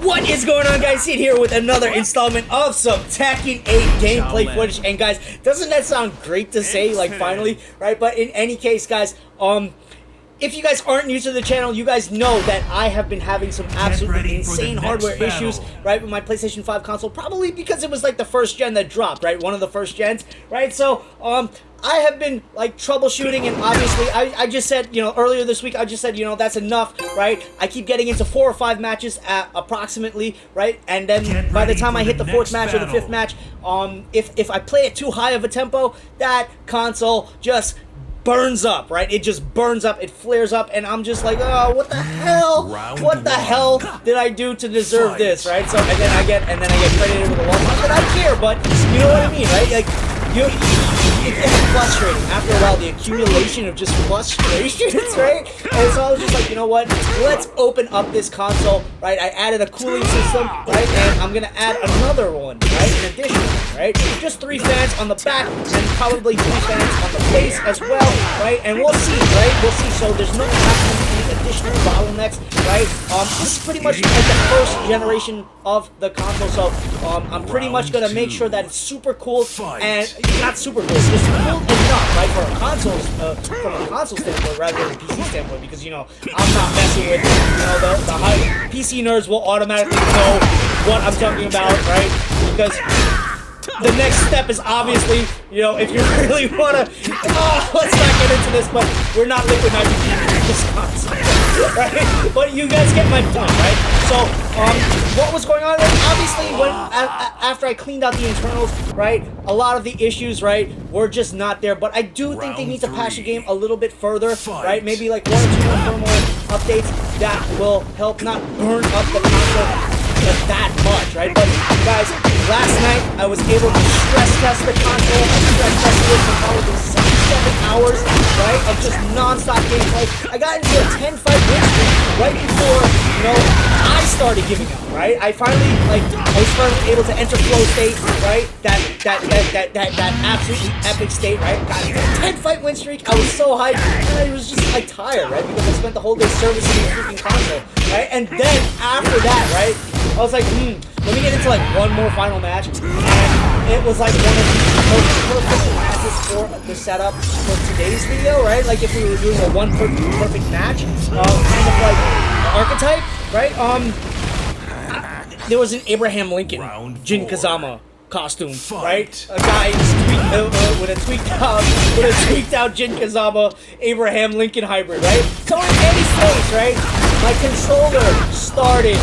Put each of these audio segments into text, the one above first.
What is going on, guys? Sid here with another installment of some Tekken 8 gameplay footage. And guys, doesn't that sound great to say, like, finally, right? But in any case, guys, if you guys aren't new to the channel, you guys know that I have been having some absolutely insane hardware issues, right, with my PlayStation 5 console, probably because it was like the first gen that dropped, right, one of the first gens, right? So, I have been, like, troubleshooting, and obviously, I just said, you know, earlier this week, I just said, you know, that's enough, right? I keep getting into 4 or 5 matches approximately, right? And then by the time I hit the 4th match or the 5th match, if I play it too high of a tempo, that console just burns up, right? It just burns up, it flares up, and I'm just like, oh, what the hell? What the hell did I do to deserve this, right? So, and then I get credited with a loss. Not that I care, but you know what I mean, right? Like, it's frustrating. After a while, the accumulation of just frustrations, right? And so I was just like, you know what? Let's open up this console, right? I added a cooling system, right? And I'm gonna add another one, right? An additional one, right? Just 3 fans on the back and probably 3 fans on the base as well, right? And we'll see, right? We'll see. So there's no any additional bottlenecks, right? This is pretty much like the first generation of the console, so I'm pretty much gonna make sure that it's super cool and not super cool, just cool enough, right, for a console, from a console standpoint rather than a PC standpoint, because, you know, I'm not messing with, you know, the high PC nerds will automatically know what I'm talking about, right? Because the next step is obviously, you know, if you really wanna, let's not get into this, but we're not liquid nitrogen in this console, right? But you guys get my point, right? So, what was going on? Obviously, when after I cleaned out the internals, right, a lot of the issues, right, were just not there. But I do think they need to patch the game a little bit further, right? Maybe like 1 or 2 more firmware updates that will help not burn up the console that much, right? But guys, last night I was able to stress test the console. I stress tested it for probably 6-7 hours, right, of just non-stop gameplay. I got into a 10-fight win streak right before, you know, I started giving up, right? I finally, like, I was finally able to enter flow state, right? That absolutely epic state, right? Got into a 10-fight win streak. I was so hyped, and I was just, like, tired, right? Because I spent the whole day servicing the freaking console, right? And then after that, right, I was like, let me get into like one more final match, and it was like one of the most perfect matches for the setup for today's video, right? Like if we were doing a one perfect match, kind of like archetype, right? There was an Abraham Lincoln Jin Kazama costume, right? A guy with a tweaked out Jin Kazama Abraham Lincoln hybrid, right? So in any case, right, my controller started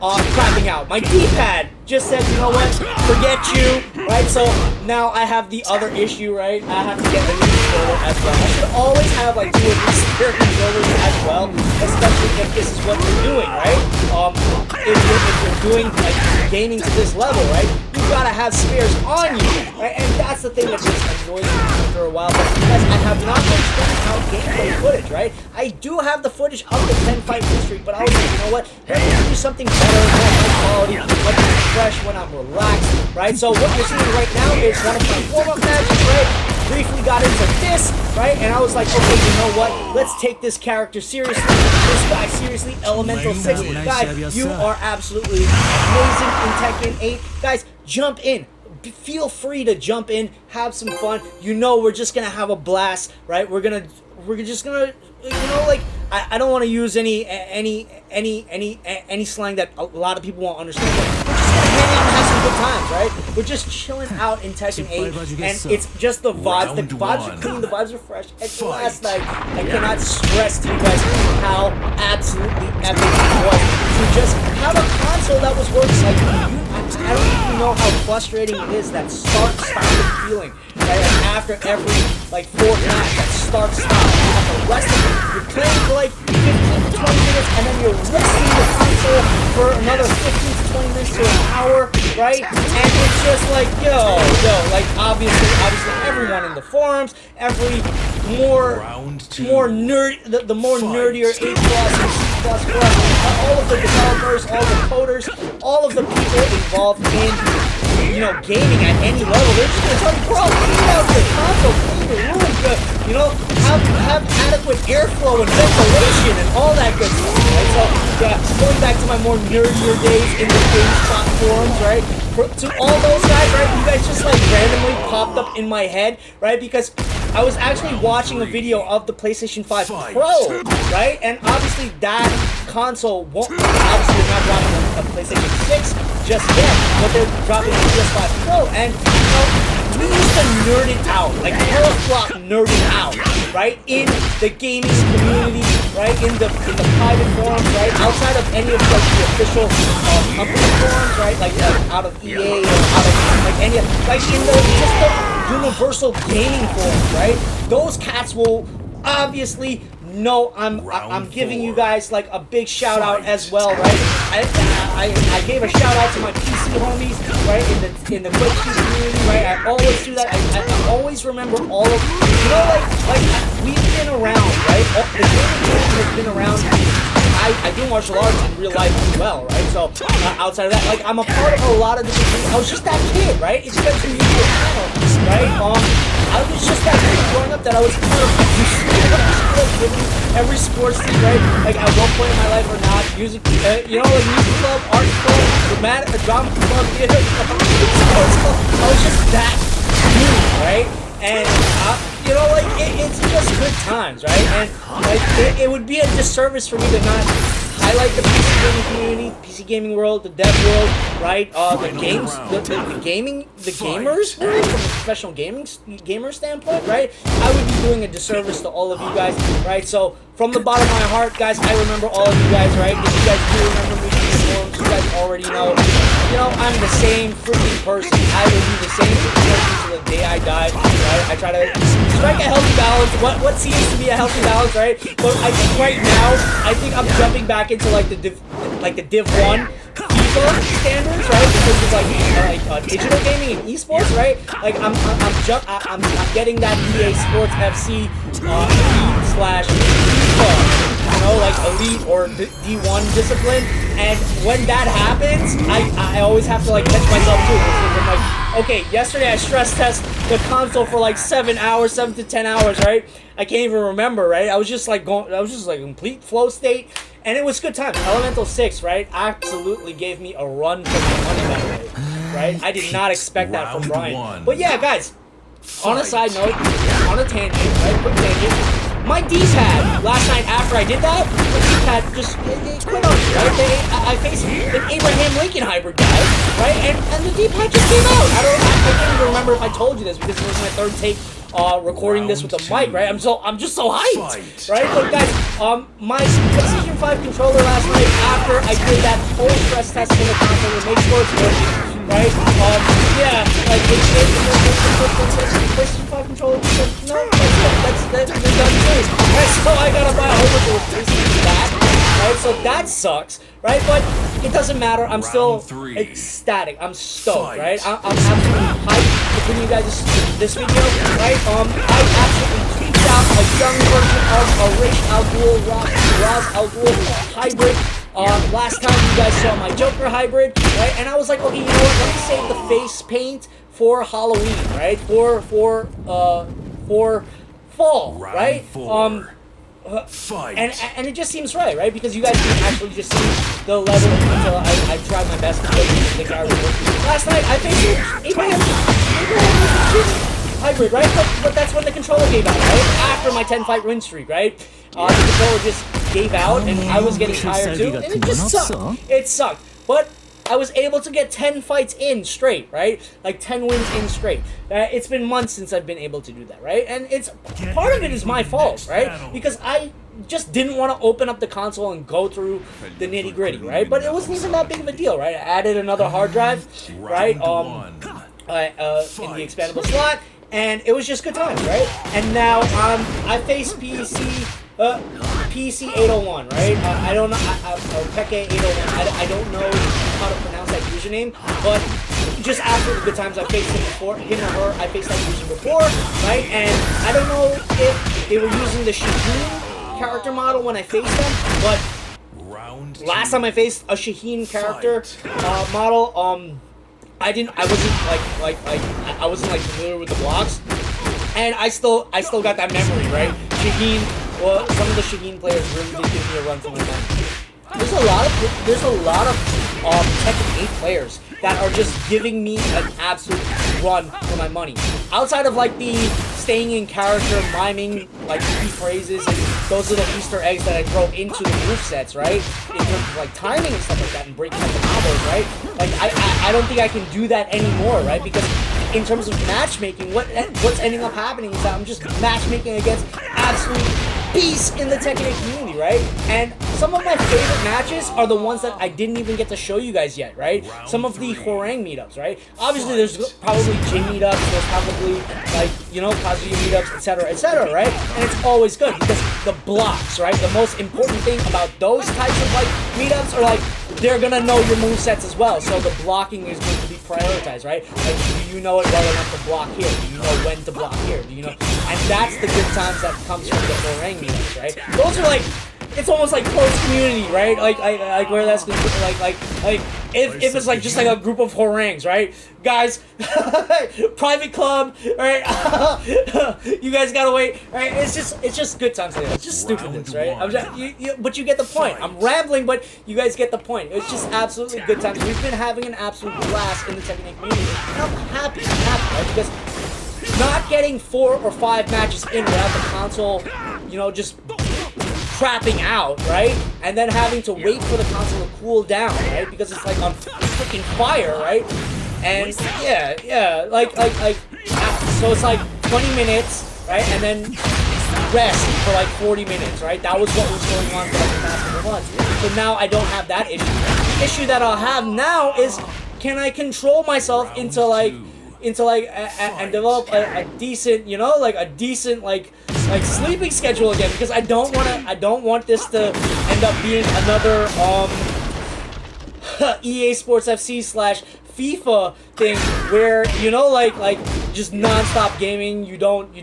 crapping out. My D-pad just said, you know what, forget you, right? So now I have the other issue, right? I have to get a new controller as well. I should always have like 2 or 3 spare controllers as well, especially if this is what you're doing, right? If you're doing like gaming to this level, right? You gotta have spares on you, right? And that's the thing that just annoys me after a while. But because I have not been churning out gameplay footage, right? I do have the footage of the 10-fight win streak, but I was like, you know what? Let me do something better, more high quality, let me fresh when I'm relaxed, right? So what you're seeing right now is one of my warm-up matches, right? Briefly got into this, right? And I was like, okay, you know what? Let's take this character seriously. This guy seriously. Elemental 6. Guys, you are absolutely amazing in Tekken 8. Guys, jump in. Feel free to jump in, have some fun. You know we're just gonna have a blast, right? We're just gonna, you know, like, I don't want to use any slang that a lot of people won't understand. But we're just gonna hang out and have some good times, right? We're just chilling out in Tekken 8, and it's just the vibes. The vibes are clean, the vibes are fresh. And last night, I cannot stress to you guys how absolutely epic it was to just have a console that was working. Like, I don't even know how frustrating it is, that start-stop feeling, right? Like after every, like, 4th match, that start-stop. You have to rest it. You're playing for like 15 to 20 minutes, and then you're resting the console for another 15 to 20 minutes to an hour, right? And it's just like, yo, like, obviously, everyone in the forums, every more nerd, the more nerdier A+, and C++, all of the developers, all the coders, all of the people involved in, you know, gaming at any level, they're just gonna tell you, bro, clean out your console, clean the room to, you know, have adequate airflow and ventilation and all that good stuff, right? So, yeah, going back to my more nerdier days in the GameSpot forums, right? To all those guys, right, you guys just like randomly popped up in my head, right? Because I was actually watching a video of the PlayStation 5 Pro, right? And obviously that console won't, obviously they're not dropping a PlayStation 6 just yet, but they're dropping a PS5 Pro. And, you know, we used to nerd it out, like teraflop nerding out, right? In the gaming community, right? In the private forums, right? Outside of any of like the official company forums, right? Like out of EA or out of like any of, like in the just the universal gaming forums, right? Those cats will obviously know I'm giving you guys like a big shout out as well, right? I gave a shout out to my PC homies, right? In the Twitch community, right? I always do that. I always remember all of, you know, like we've been around, right? The gaming community has been around. I do martial arts in real life as well, right? So outside of that, like I'm a part of a lot of different things. I was just that kid, right? It's been to me channel, right? I was just that kid growing up that I was part of every sports team, right? Like at one point in my life or not, music, you know, like music club, art club, drama club, theater club, sports club. I was just that dude, right? And you know, like it's just good times, right? And like it would be a disservice for me to not highlight the PC gaming community, PC gaming world, the dev world, right? The games, the gaming, the gamers world from a professional gamer standpoint, right? I would be doing a disservice to all of you guys, right? So from the bottom of my heart, guys, I remember all of you guys, right? If you guys do remember me from the forums, you guys already know. You know, I'm the same freaking person. I will be the same person until the day I die, right? I try to strike a healthy balance. What seems to be a healthy balance, right? But I think right now, I'm jumping back into like the Div 1 FIFA standards, right? Because of like digital gaming and esports, right? Like I'm getting that EA Sports FC / FIFA. You know, like elite or D1 discipline, and when that happens, I always have to like catch myself too. Because I'm like, okay, yesterday I stress test the console for like 7 to 10 hours, right? I can't even remember, right? I was just like complete flow state, and it was good time. Elemental 6, right? Absolutely gave me a run for my money that way, right? I did not expect that from Brian. But yeah, guys, on a side note, on a tangent, right? Quick tangent. My D-pad, last night after I did that, the D-pad just, it quit on me, right? I faced an Abraham Lincoln hybrid guy, right? And the D-pad just came out. I can't even remember if I told you this because it was my third take recording this with the mic, right? I'm just so hyped, right? But guys, my PlayStation 5 controller last night after I did that whole stress test for the console to make sure it's working, right? Yeah, like the PlayStation 5 controller said, no, that's done too. Right, so I gotta buy a whole bunch of replacements for that, right? So that sucks, right? But it doesn't matter. I'm still ecstatic. I'm stoked, right? I'm absolutely hyped to bring you guys this video, right? I absolutely tweaked out a young version of a Raz Al Ghul hybrid. Last time you guys saw my Joker hybrid, right? And I was like, okay, you know what? Let me save the face paint for Halloween, right? For fall, right? And it just seems right? Because you guys can actually just see the level until I tried my best to play the character. Last night I faced Abraham hybrid, right? But that's when the controller gave out, right? After my 10-fight win streak, right? The controller just gave out, and I was getting tired too, and it just sucked. It sucked, but I was able to get 10 fights in straight, right? Like 10 wins in straight. It's been months since I've been able to do that, right? And it's part of it is my fault, right? Because I just didn't want to open up the console and go through the nitty gritty, right? But it wasn't even that big of a deal, right? I added another hard drive, right? In the expandable slot, and it was just good times, right? And now I face PC 801, right? I don't know, Peke 801. I don't know how to pronounce that username, but just after the good times I faced him or her, I faced that user before, right? And I don't know if they were using the Shaheen character model when I faced them, but last time I faced a Shaheen character model, I wasn't familiar with the blocks. And I still got that memory, right? Shaheen, well, some of the Shaheen players really did give me a run for my money. There's a lot of Tekken 8 players that are just giving me an absolute run for my money. Outside of like the staying in character, miming like key phrases and those little Easter eggs that I throw into the movesets, right? In terms of like timing and stuff like that and breaking up the combos, right? Like I don't think I can do that anymore, right? Because in terms of matchmaking, what's ending up happening is that I'm just matchmaking against absolute beasts in the Tekken 8 community, right? And some of my favorite matches are the ones that I didn't even get to show you guys yet, right? Some of the Hwoarang meetups, right? Obviously, there's probably Jin meetups, there's probably, like, you know, Kazuya meetups, etc., right? And it's always good because the blocks, right? The most important thing about those types of, like, meetups are, like, they're gonna know your movesets as well, so the blocking is going to be prioritized, right? Like, do you know it well enough to block here? Do you know when to block here? Do you know? And that's the good times that comes from the Hwoarang meetups, right? Those are like, it's almost like close community, right? Like where that's like if it's like just like a group of Hwoarangs, right? Guys, private club, right? You guys gotta wait, right? It's just good times today. It's just stupidness, right? But you get the point. I'm rambling, but you guys get the point. It's just absolutely good times. We've been having an absolute blast in the Tekken 8 community. And I'm happy, right? Because not getting 4 or 5 matches in without the console, you know, just crapping out, right? And then having to wait for the console to cool down, right? Because it's like on freaking fire, right? And yeah, like so it's like 20 minutes, right? And then rest for like 40 minutes, right? That was what was going on for like the past couple months. So now I don't have that issue. The issue that I'll have now is, can I control myself into like and develop a decent, you know, like a decent like sleeping schedule again, because I don't want this to end up being another EA Sports FC / FIFA thing where, you know, like just non-stop gaming. You don't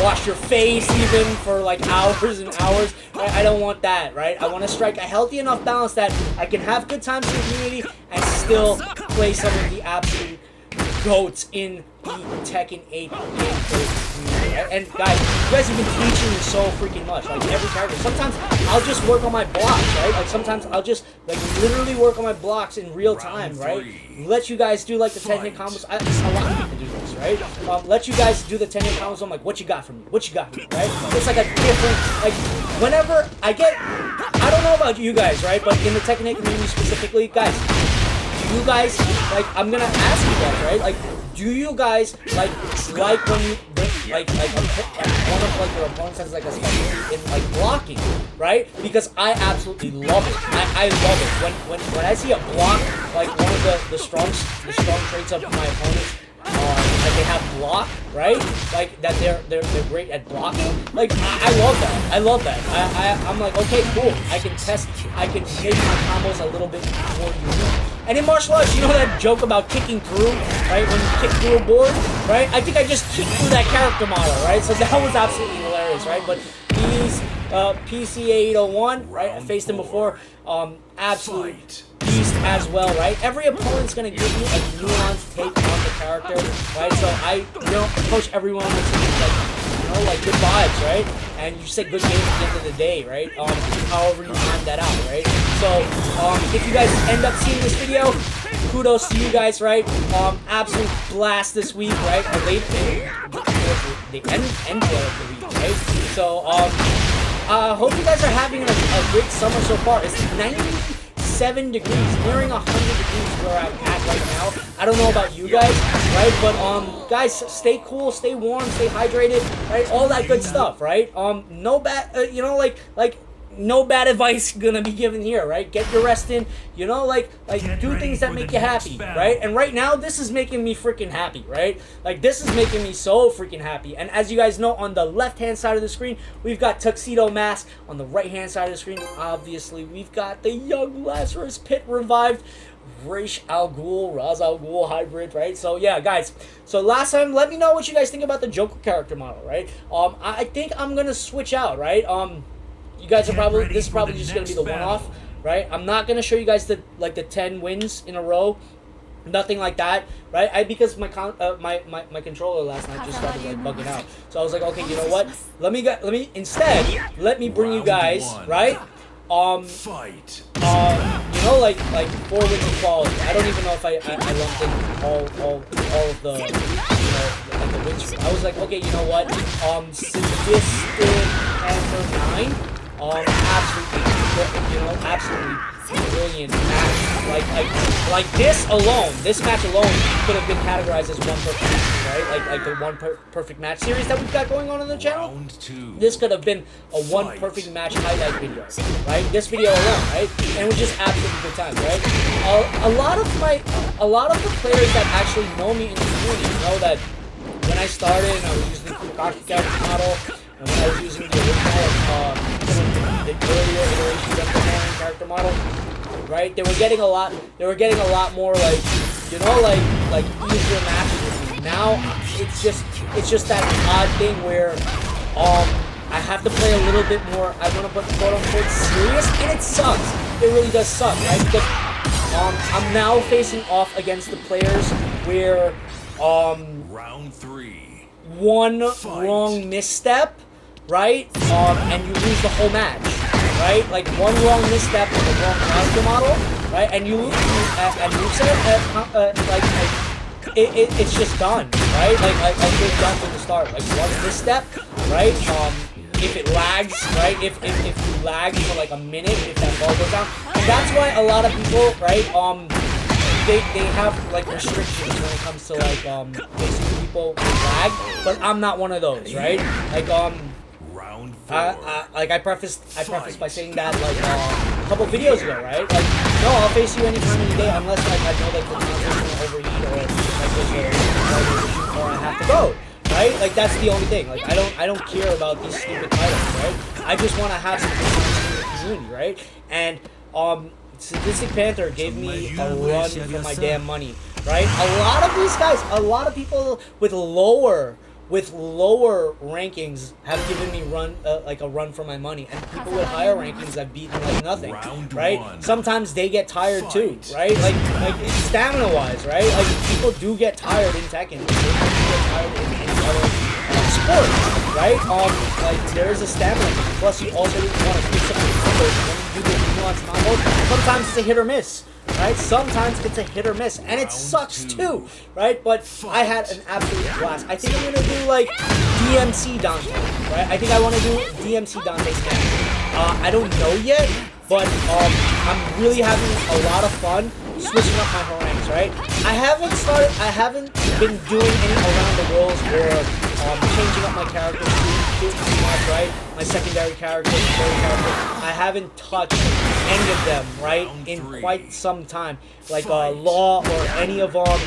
wash your face even for like hours and hours. Right? I don't want that, right? I want to strike a healthy enough balance that I can have good times in the community and still play some of the absolute goats in the Tekken 8 gameplay community. And guys, you guys have been teaching me so freaking much. Like every character. Sometimes I'll just work on my blocks, right? Like sometimes I'll just like literally work on my blocks in real time, right? Let you guys do like the 10-hit combos. A lot of people do this, right? Let you guys do the 10-hit combos. I'm like, what you got for me? What you got for me, right? It's like a different, like whenever I don't know about you guys, right? But in the Tekken 8 community specifically, guys, you guys, like, I'm gonna ask you guys, right? Like, do you guys like when you like one of like your opponents has like a specialty in like blocking, right? Because I absolutely love it. I love it when I see a block, like one of the strong traits of my opponents. That they have block, right? Like that they're great at blocking. Like I love that. I'm like, okay, cool. I can make my combos a little bit more unique. And in martial arts, you know that joke about kicking through, right? When you kick through a board, right? I think I just kicked through that character model, right? So that was absolutely hilarious, right? But he's PC801, right? I faced him before. Absolute beast as well, right? Every opponent's gonna give you a nuanced take on the character, right? So I, approach everyone with like good vibes, right? And you say good games at the end of the day, right? However you find that out, right? So if you guys end up seeing this video, kudos to you guys, right? Absolute blast this week, right? The end of the week, right? So hope you guys are having a great summer so far. It's 97 degrees, nearing 100 degrees where I'm at right now. I don't know about you guys, right? But guys, stay cool, stay warm, stay hydrated, right? All that good stuff, right? No bad, no bad advice gonna be given here, right? Get your rest in, like do things that make you happy, right? And right now, this is making me freaking happy, right? Like this is making me so freaking happy. And as you guys know, on the left-hand side of the screen, we've got Tuxedo Mask. On the right-hand side of the screen, obviously, we've got the young Lazarus Pit revived Raz Al Ghul hybrid, right? So yeah, guys. So last time, let me know what you guys think about the Joker character model, right? I think I'm gonna switch out, right? You guys are this is probably just gonna be the one-off, right? I'm not gonna show you guys the 10 wins in a row Nothing like that, right? Because my controller last night just started like bugging out, so I was like, okay, you know what? Let me bring you guys, right? You know, like 4 wins equality. I don't even know if I lumped in all of the, you know, like the wins. I was like, okay, you know what? Sadistic Panther 9. Absolutely, you know, absolutely brilliant match. Like this alone, this match alone could have been categorized as one perfect match, right? Like the one perfect match series that we've got going on the channel. This could have been a one perfect match highlight video, right? This video alone, right? And it was just absolutely good times, right? A lot of the players that actually know me in the community know that when I started and I was using the Kakashi character model, and when I was using the original, the earlier iterations of the Hwoarang character model, right? They were getting a lot more like, you know, like easier matches with me. Now it's just that odd thing where I have to play a little bit more. I want to put quote unquote serious, and it sucks. It really does suck, right? Because I'm now facing off against the players where round 3, one wrong misstep, right? And you lose the whole match, right? Like one wrong misstep with the wrong character model, right? And you it's just done, right? Like it's done from the start. Like one misstep, right? If it lags, right? If you lag for like a minute, if that ball goes down, and that's why a lot of people, right? They have like restrictions when it comes to like facing people with lag, but I'm not one of those, right? Like round 4. I prefaced by saying that like a couple videos ago, right? Like, no, I'll face you anytime, any day, unless like I know that the console's gonna overheat or like there's a issue or I have to go, right? Like that's the only thing. Like I don't care about these stupid titles, right? I just want to have some in the community, right? And Sadistic Panther gave me a run for my damn money, right? A lot of these guys, a lot of people with lower rankings have given me like a run for my money, and people with higher rankings have beaten like nothing, right? Sometimes they get tired too, right? Like stamina wise, right? Like people do get tired in Tekken, they do get tired in other sports, right? Like there is a stamina. Plus, you also want to fix up your combos. When you do the nuanced combos, sometimes it's a hit or miss, right? Sometimes it's a hit or miss, and it sucks too, right? But I had an absolute blast. I think I'm gonna do like DMC Dante, right? I think I want to do DMC Dante next. I don't know yet, but I'm really having a lot of fun switching up my Hwoarangs, right? I haven't been doing any around the worlds or changing up my characters too much, right? My secondary characters, third character. I haven't touched any of them, right, in quite some time. Like Law or any of I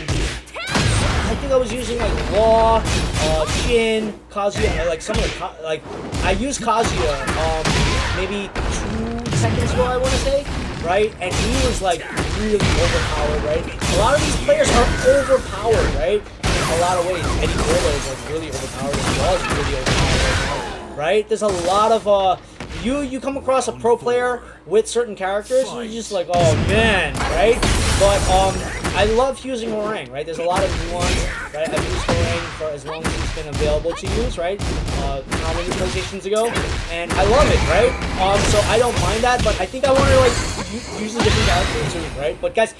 think I was using like Law, Jin, Kazuya, like some of the like I used Kazuya maybe 2 seconds ago, I want to say, right? And he was like really overpowered, right? A lot of these players are overpowered, right? In a lot of ways. Eddie Gordo is like really overpowered. Law is really overpowered, right? There's a lot of you come across a pro player with certain characters and you're just like, oh man, right? But I love using Hwoarang, right? There's a lot of nuance, right? I've used Hwoarang for as long as it's been available to use, right? How many PlayStations ago? And I love it, right? So I don't mind that, but I think I want to like use a different character too, right? But guys,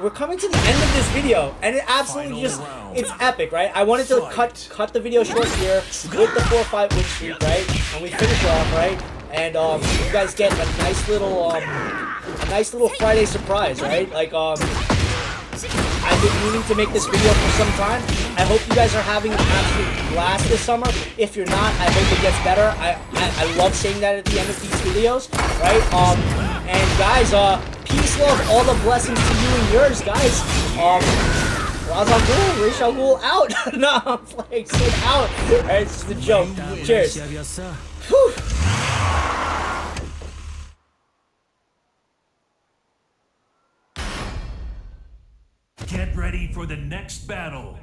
we're coming to the end of this video, and it absolutely it's epic, right? I wanted to cut the video short here with the 4-5 win streak, right? And we finish off, right? And you guys get a nice little Friday surprise, right? Like I've been meaning to make this video for some time. I hope you guys are having an absolute blast this summer. If you're not, I hope it gets better. I love saying that at the end of these videos, right? And guys, peace, love, all the blessings to you and yours, guys. Ghul out. No, I'm playing Sid out. Alright, it's just a joke. Cheers. Whew. Get ready for the next battle.